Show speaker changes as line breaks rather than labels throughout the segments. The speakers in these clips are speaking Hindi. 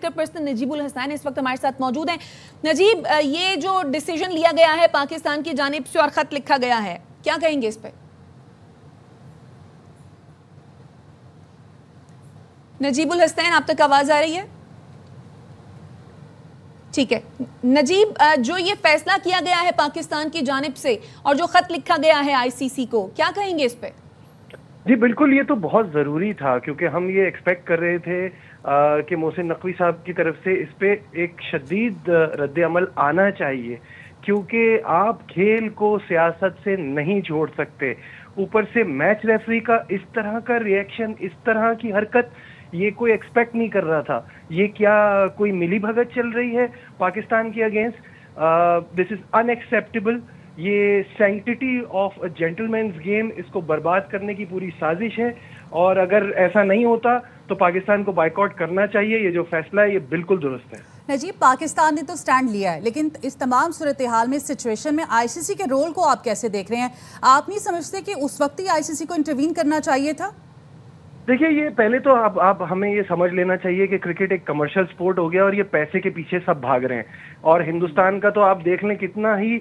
एंकर पर्सन नजीबुल हसनैन इस वक्त हमारे साथ मौजूद हैं। नजीब, ये जो डिसीजन लिया गया है पाकिस्तान की जानिब से और खत लिखा गया है, क्या कहेंगे इस पे? नजीबुल हसनैन, आप तक आवाज आ रही है? ठीक है नजीब, जो ये फैसला किया गया है पाकिस्तान की जानिब से और जो खत लिखा गया है आईसीसी को, क्या कहेंगे इस पे?
जी बिल्कुल, ये तो बहुत ज़रूरी था क्योंकि हम ये एक्सपेक्ट कर रहे थे कि मोहसिन नकवी साहब की तरफ से इस पे एक शदीद रद्द अमल आना चाहिए, क्योंकि आप खेल को सियासत से नहीं जोड़ सकते। ऊपर से मैच रेफरी का इस तरह का रिएक्शन, इस तरह की हरकत, ये कोई एक्सपेक्ट नहीं कर रहा था। ये क्या कोई मिली भगत चल रही है पाकिस्तान के अगेंस्ट? This is unacceptable. ये sanctity of a gentleman's game, इसको बर्बाद करने की पूरी साजिश है और अगर ऐसा नहीं होता तो पाकिस्तान को बायकॉट करना चाहिए। ये जो फैसला है ये बिल्कुल दुरुस्त है।
नजीब, पाकिस्तान ने तो स्टैंड लिया है, लेकिन इस तमाम सूरत हाल में, इस सिचुएशन में आईसीसी के रोल को आप कैसे देख रहे हैं? आप नहीं समझते कि उस वक्त ही आईसीसी को इंटरवीन करना चाहिए था?
देखिए, ये पहले तो आप हमें ये समझ लेना चाहिए कि क्रिकेट एक कमर्शियल स्पोर्ट हो गया और ये पैसे के पीछे सब भाग रहे हैं। और हिंदुस्तान का तो आप देख लें कितना ही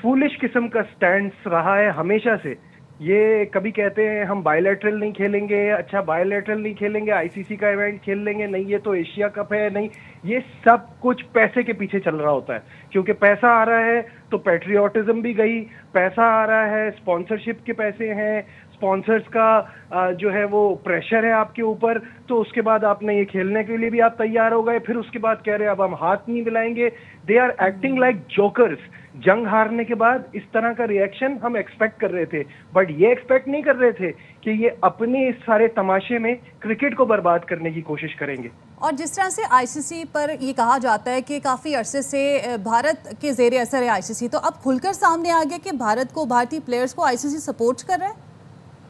फूलिश किस्म का स्टैंड रहा है हमेशा से। ये कभी कहते हैं हम बायलैटरल नहीं खेलेंगे, अच्छा बायलैटरल नहीं खेलेंगे, आईसीसी का इवेंट खेल लेंगे, नहीं ये तो एशिया कप है, नहीं, ये सब कुछ पैसे के पीछे चल रहा होता है। क्योंकि पैसा आ रहा है तो पैट्रियोटिज्म भी गई, पैसा आ रहा है, स्पॉन्सरशिप के पैसे हैं, स्पॉन्सर्स का जो है वो प्रेशर है आपके ऊपर, तो उसके बाद आपने ये खेलने के लिए भी आप तैयार हो गए, फिर उसके बाद कह रहे हैं अब हम हाथ नहीं मिलाएंगे। They are acting like jokers. जंग हारने के बाद इस तरह का रिएक्शन हम एक्सपेक्ट कर रहे थे, बट ये एक्सपेक्ट नहीं कर रहे थे कि ये अपने इस सारे तमाशे में क्रिकेट को बर्बाद करने की कोशिश करेंगे।
और जिस तरह से आईसीसी पर ये कहा जाता है कि काफ़ी अरसे से भारत के ज़ेरे असर है आईसीसी, तो अब खुलकर सामने आ गया कि भारत को, भारतीय प्लेयर्स को आईसीसी सपोर्ट कर रहा है?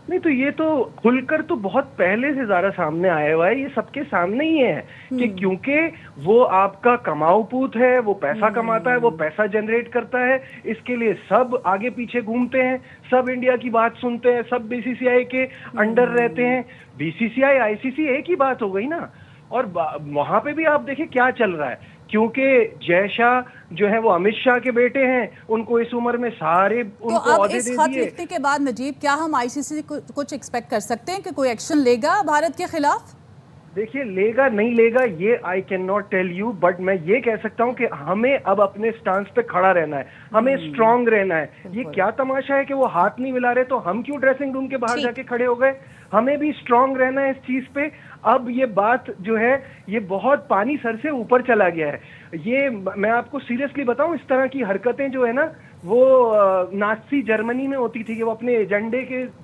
नहीं, तो ये तो खुलकर तो बहुत पहले से ज्यादा सामने आया हुआ है। ये सबके सामने ही है कि क्योंकि वो आपका कमाऊ पूत है, वो पैसा कमाता है, वो पैसा जनरेट करता है, इसके लिए सब आगे पीछे घूमते हैं, सब इंडिया की बात सुनते हैं, सब बीसीसीआई के अंडर रहते हैं। बीसीसीआई आईसीसी एक ही बात हो गई ना। और वहां पे भी आप देखिए क्या चल रहा है, क्योंकि जय शाह जो है वो अमित शाह के बेटे हैं, उनको इस उम्र में सारे उनको ओहदे दे दिए।
तो अब इस खत लिखने के बाद नजीब, क्या हम आईसीसी कुछ एक्सपेक्ट कर सकते हैं कि कोई एक्शन लेगा भारत के खिलाफ?
देखिए, लेगा नहीं लेगा ये I can not tell you, but मैं ये कह सकता हूँ कि हमें अब अपने स्टांस पे खड़ा रहना है, हमें स्ट्रांग रहना है। ये क्या तमाशा है कि वो हाथ नहीं मिला रहे तो हम क्यों ड्रेसिंग रूम के बाहर जाके खड़े हो गए? हमें भी स्ट्रांग रहना है इस चीज पे। अब ये बात जो है ये बहुत पानी सर से ऊपर चला गया है। ये मैं आपको सीरियसली बताऊं, इस तरह की हरकतें जो है ना वो नाज़ी जर्मनी में होती थी कि वो अपने एजेंडे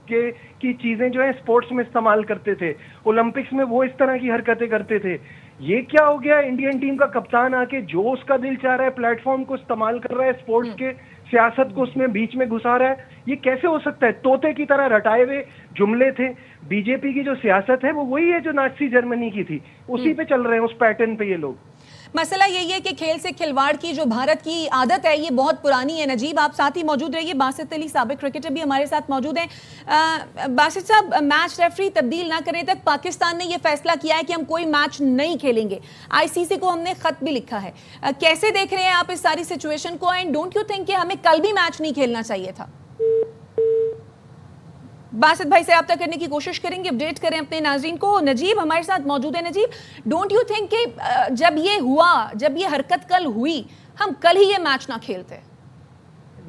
की चीजें जो है स्पोर्ट्स में इस्तेमाल करते थे। ओलंपिक्स में वो इस तरह की हरकतें करते थे। ये क्या हो गया? इंडियन टीम का कप्तान आके जो उसका दिल चाह रहा है प्लेटफॉर्म को इस्तेमाल कर रहा है, स्पोर्ट्स के सियासत को उसमें बीच में घुसा रहा है। ये कैसे हो सकता है? तोते की तरह रटाए हुए जुमले थे। बीजेपी की जो सियासत है वो वही है जो नाज़ी जर्मनी की थी, उसी पे चल रहे हैं, उस पैटर्न पे ये लोग।
मसला यही है कि खेल से खिलवाड़ की जो भारत की आदत है ये बहुत पुरानी है। नजीब, आप साथ ही मौजूद रहिए। बासित अली, साबिक क्रिकेटर, भी हमारे साथ मौजूद हैं। बासित साहब, मैच रेफरी तब्दील ना करने तक पाकिस्तान ने ये फैसला किया है कि हम कोई मैच नहीं खेलेंगे। आईसीसी को हमने खत भी लिखा है। कैसे देख रहे हैं आप इस सारी सिचुएशन को, एंड डोंट यू थिंक कि हमें कल भी मैच नहीं खेलना चाहिए था? बासित भाई से रब्ता करने की कोशिश करेंगे, अपडेट करें अपने नाज़रीन को। नजीब हमारे साथ मौजूद है। नजीब, डोंट यू थिंक कि जब ये हुआ, जब ये हरकत कल हुई, हम कल ही ये मैच ना खेलते?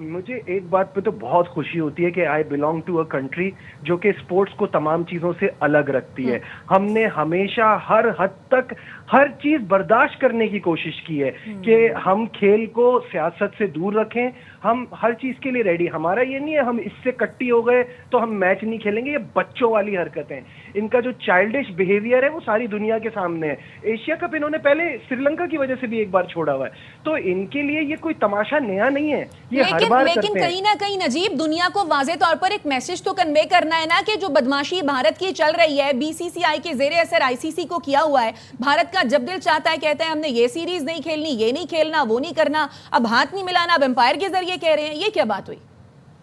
मुझे एक बात पे तो बहुत खुशी होती है कि I belong to a country जो कि स्पोर्ट्स को तमाम चीजों से अलग रखती है। हमने हमेशा हर हद तक हर चीज बर्दाश्त करने की कोशिश की है कि हम खेल को सियासत से दूर रखें, हम हर चीज के लिए रेडी। हमारा ये नहीं है हम इससे कट्टी हो गए तो हम मैच नहीं खेलेंगे। ये बच्चों वाली हरकतें हैं, इनका जो चाइल्डिश बिहेवियर है वो सारी दुनिया के सामने है। एशिया कप इन्होंने पहले श्रीलंका की वजह से भी एक बार छोड़ा हुआ है, तो इनके लिए ये कोई तमाशा नया नहीं है। ये हर बार
लेकिन कहीं ना कहीं नजीब, दुनिया को वाज़े तौर पर एक मैसेज तो कन्वे करना है ना कि जो बदमाशी भारत की चल रही है, बीसीसीआई के जेरे असर आईसीसी को किया हुआ है, भारत का जब दिल चाहता है कहते हैं हमने ये सीरीज नहीं खेलनी, ये नहीं खेलना, वो नहीं करना, अब हाथ नहीं मिलाना, अब एम्पायर के जरिए कह रहे हैं। ये क्या बात हुई?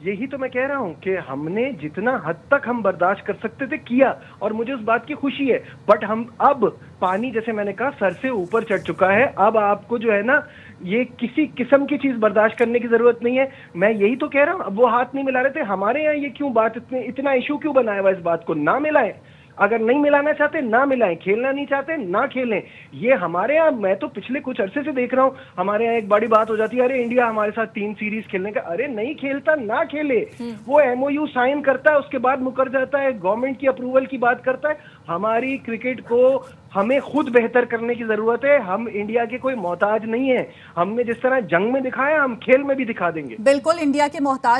यही तो मैं कह रहा हूं कि हमने जितना हद तक हम बर्दाश्त कर सकते थे किया, और मुझे उस बात की खुशी है। बट हम अब पानी, जैसे मैंने कहा, सर से ऊपर चढ़ चुका है। अब आपको जो है ना, ये किसी किस्म की चीज बर्दाश्त करने की जरूरत नहीं है। मैं यही तो कह रहा हूं, अब वो हाथ नहीं मिला रहे थे, हमारे यहाँ ये क्यों बात, इतना इशू क्यों बनाया हुआ इस बात को? ना मिलाएं, अगर नहीं मिलाना चाहते ना मिलाएं, खेलना नहीं चाहते ना खेलें। ये हमारे यहाँ, मैं तो पिछले कुछ अरसे से देख रहा हूँ, हमारे यहाँ एक बड़ी बात हो जाती है, अरे इंडिया हमारे साथ 3 सीरीज खेलने का। अरे नहीं खेलता ना खेले, वो एमओयू साइन करता है, उसके बाद मुकर जाता है, गवर्नमेंट की अप्रूवल की बात करता है। हमारी क्रिकेट को हमें खुद बेहतर करने की जरूरत है। हम इंडिया के कोई मोहताज नहीं है। हमने जिस तरह जंग में दिखाया, हम खेल में भी दिखा देंगे।
बिल्कुल इंडिया के मोहताज